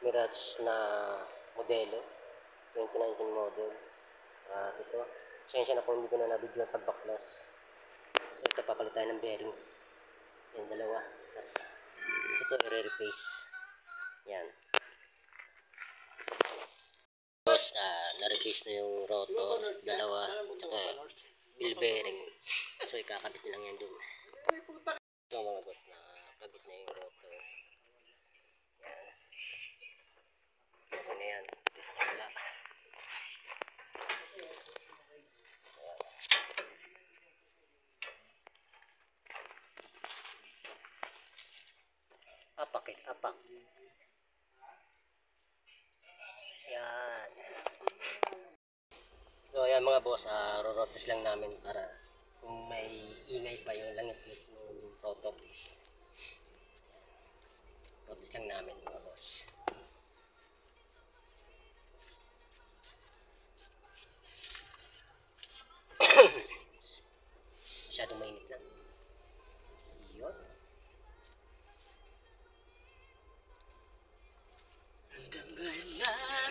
Mirage na modelo, 2019 model. Ito, pasensya na kung hindi ko na nabigyan pagbaklas. So ito, papalit tayo ng bearing. Yan, dalawa. Tapos ito, i-replace. Yan. Tapos na-replace na yung rotor, dalawa, tsaka wheel bearing. So ikakabit na lang yan dun. Ito mga boss, nakakabit na yung rotor. Yan. Ito na yan. Ito sa kabila. Apak eh, apak. Yan. So ayan mga boss, rorotes lang namin para kung may ingay pa yung langit-ngit ng rotor. Rotes lang namin mga boss. Masyadong mainit lang. Yun. Hanggang ngayon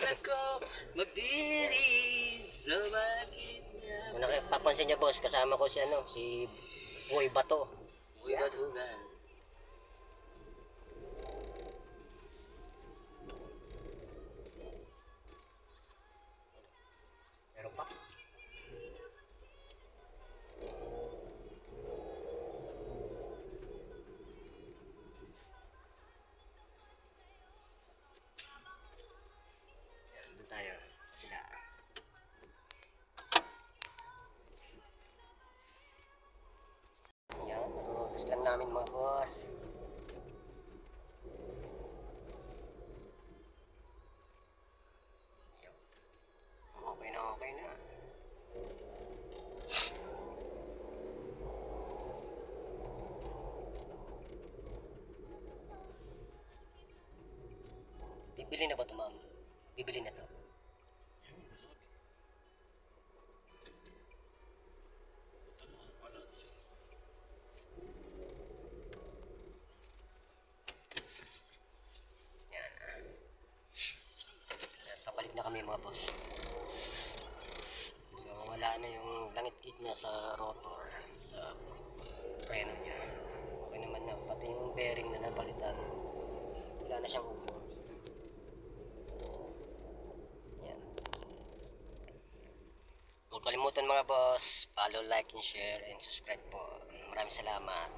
ako magdiri sa bakit niya. Kung napapansin niya boss, kasama ko si Boy Bato. Boy Bato na. Meron pa. Doon tayo. Sila. Yan, narurotos lang namin mga boss. Okay na, okay na. Bibili na ba ito, ma'am? Bibili na to. Yan. Yan, pabalik na kami mga boss. So wala na yung langit-ngit niya sa rotor, sa preno niya. Okay naman na, pati yung bearing na napalitan. Wala na siyang ubo. Yan. Huwag kalimutan mga boss, follow, like, and share, and subscribe po. Maraming salamat.